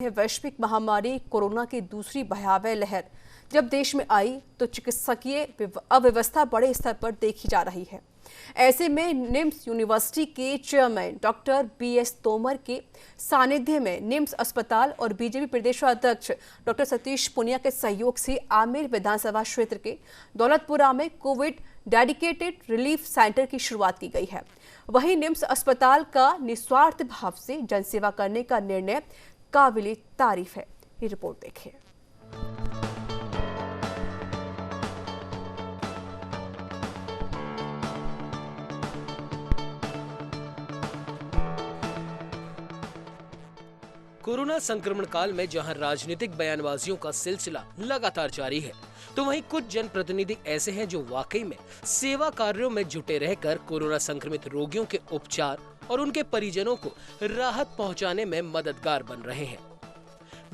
वैश्विक महामारी कोरोना की दूसरी भयावह लहर जब देश में आई तो चिकित्सकीय अव्यवस्था बड़े स्तर पर देखी जा रही है। ऐसे में निम्स यूनिवर्सिटी के चेयरमैन डॉक्टर BS तोमर के सानिध्य में निम्स अस्पताल और बीजेपी प्रदेशाध्यक्ष डॉक्टर सतीश पूनिया के सहयोग से आमेर विधानसभा क्षेत्र के दौलतपुरा में कोविड डेडिकेटेड रिलीफ सेंटर की शुरुआत की गई है। वहीं निम्स अस्पताल का निस्वार्थ भाव से जनसेवा करने का निर्णय काबिले तारीफ है। ये रिपोर्ट देखिए। कोरोना संक्रमण काल में जहां राजनीतिक बयानबाजियों का सिलसिला लगातार जारी है, तो वहीं कुछ जनप्रतिनिधि ऐसे हैं जो वाकई में सेवा कार्यों में जुटे रहकर कोरोना संक्रमित रोगियों के उपचार और उनके परिजनों को राहत पहुंचाने में मददगार बन रहे हैं।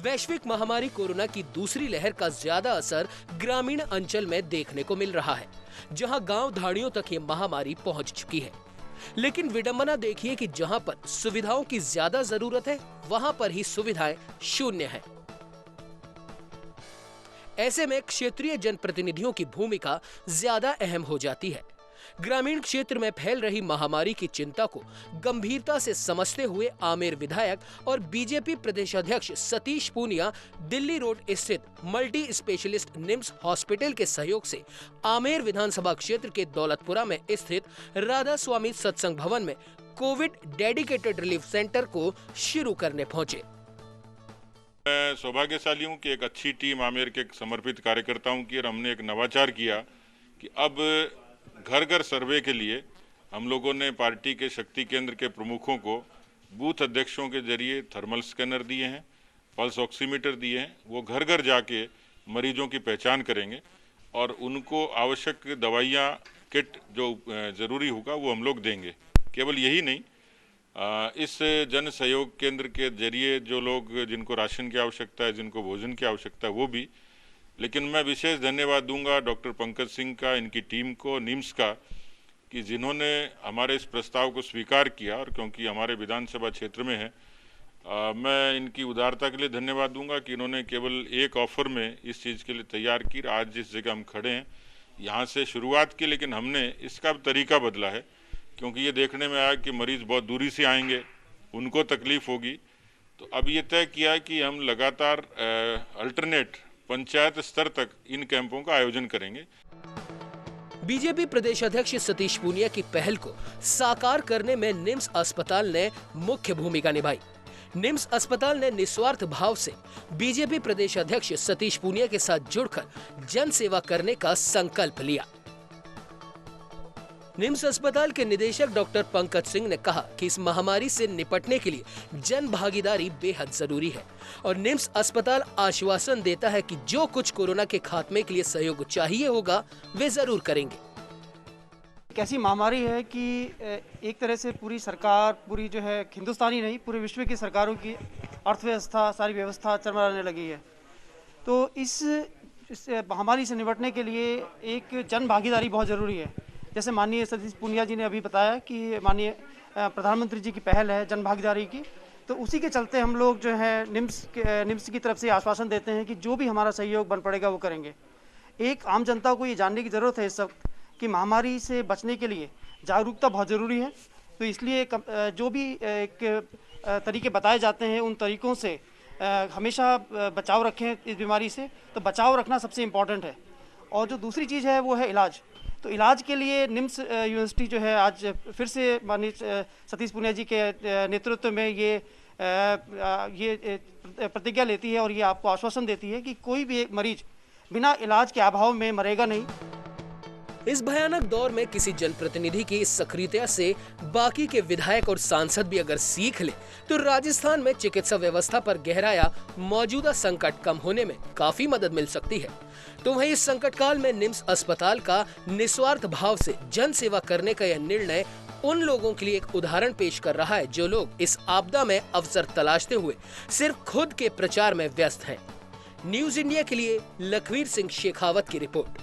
वैश्विक महामारी कोरोना की दूसरी लहर का ज्यादा असर ग्रामीण अंचल में देखने को मिल रहा है, जहां गांव धाड़ियों तक ये महामारी पहुंच चुकी है। लेकिन विडंबना देखिए कि जहां पर सुविधाओं की ज्यादा जरूरत है, वहां पर ही सुविधाएं शून्य है। ऐसे में क्षेत्रीय जनप्रतिनिधियों की भूमिका ज्यादा अहम हो जाती है। ग्रामीण क्षेत्र में फैल रही महामारी की चिंता को गंभीरता से समझते हुए आमेर विधायक और बीजेपी प्रदेशाध्यक्ष सतीश पूनिया दिल्ली रोड स्थित मल्टी स्पेशलिस्ट निम्स हॉस्पिटल के सहयोग से आमेर विधानसभा क्षेत्र के दौलतपुरा में स्थित राधा स्वामी सत्संग भवन में कोविड डेडिकेटेड रिलीफ सेंटर को शुरू करने पहुंचे। मैं सौभाग्यशाली हूँ कि एक अच्छी टीम आमेर के समर्पित कार्यकर्ताओं की, और हमने एक नवाचार किया कि अब घर घर सर्वे के लिए हम लोगों ने पार्टी के शक्ति केंद्र के प्रमुखों को बूथ अध्यक्षों के जरिए थर्मल स्कैनर दिए हैं, पल्स ऑक्सीमीटर दिए हैं। वो घर घर जाके मरीजों की पहचान करेंगे और उनको आवश्यक दवाइयाँ, किट जो ज़रूरी होगा वो हम लोग देंगे। केवल यही नहीं, इस जन सहयोग केंद्र के जरिए जो लोग, जिनको राशन की आवश्यकता है, जिनको भोजन की आवश्यकता है, वो भी। लेकिन मैं विशेष धन्यवाद दूंगा डॉक्टर पंकज सिंह का, इनकी टीम को, निम्स का, कि जिन्होंने हमारे इस प्रस्ताव को स्वीकार किया। और क्योंकि हमारे विधानसभा क्षेत्र में है, मैं इनकी उदारता के लिए धन्यवाद दूंगा कि इन्होंने केवल एक ऑफर में इस चीज़ के लिए तैयार की। आज जिस जगह हम खड़े हैं यहाँ से शुरुआत की, लेकिन हमने इसका तरीका बदला है, क्योंकि ये देखने में आया कि मरीज बहुत दूरी से आएंगे, उनको तकलीफ होगी। तो अब ये तय किया कि हम लगातार अल्टरनेट पंचायत स्तर तक इन कैंपों का आयोजन करेंगे। बीजेपी प्रदेशाध्यक्ष सतीश पूनिया की पहल को साकार करने में निम्स अस्पताल ने मुख्य भूमिका निभाई। निम्स अस्पताल ने निस्वार्थ भाव से बीजेपी प्रदेशाध्यक्ष सतीश पूनिया के साथ जुड़कर जन सेवा करने का संकल्प लिया। निम्स अस्पताल के निदेशक डॉक्टर पंकज सिंह ने कहा कि इस महामारी से निपटने के लिए जन भागीदारी बेहद जरूरी है और निम्स अस्पताल आश्वासन देता है कि जो कुछ कोरोना के खात्मे के लिए सहयोग चाहिए होगा वे जरूर करेंगे। एक ऐसी महामारी है कि एक तरह से पूरी सरकार, पूरी जो है हिंदुस्तानी नहीं, पूरे विश्व की सरकारों की अर्थव्यवस्था, सारी व्यवस्था चरमराने लगी है। तो इस महामारी से निपटने के लिए एक जन भागीदारी बहुत ज़रूरी है। जैसे माननीय सतीश पूनिया जी ने अभी बताया कि माननीय प्रधानमंत्री जी की पहल है जन भागीदारी की, तो उसी के चलते हम लोग जो है निम्स की तरफ से आश्वासन देते हैं कि जो भी हमारा सहयोग बन पड़ेगा वो करेंगे। एक आम जनता को ये जानने की ज़रूरत है इस वक्त कि महामारी से बचने के लिए जागरूकता बहुत ज़रूरी है। तो इसलिए जो भी एक तरीके बताए जाते हैं उन तरीक़ों से हमेशा बचाव रखें इस बीमारी से। तो बचाव रखना सबसे इम्पॉर्टेंट है। और जो दूसरी चीज़ है वो है इलाज। तो इलाज के लिए निम्स यूनिवर्सिटी जो है आज फिर से माननीय सतीश पूनिया जी के नेतृत्व में ये प्रतिज्ञा लेती है और ये आपको आश्वासन देती है कि कोई भी एक मरीज बिना इलाज के अभाव में मरेगा नहीं। इस भयानक दौर में किसी जनप्रतिनिधि की इस सक्रियता से बाकी के विधायक और सांसद भी अगर सीख ले तो राजस्थान में चिकित्सा व्यवस्था पर गहराया मौजूदा संकट कम होने में काफी मदद मिल सकती है। तो वहीं इस संकट काल में निम्स अस्पताल का निस्वार्थ भाव से जन सेवा करने का यह निर्णय उन लोगों के लिए एक उदाहरण पेश कर रहा है जो लोग इस आपदा में अवसर तलाशते हुए सिर्फ खुद के प्रचार में व्यस्त हैं। न्यूज इंडिया के लिए लखवीर सिंह शेखावत की रिपोर्ट।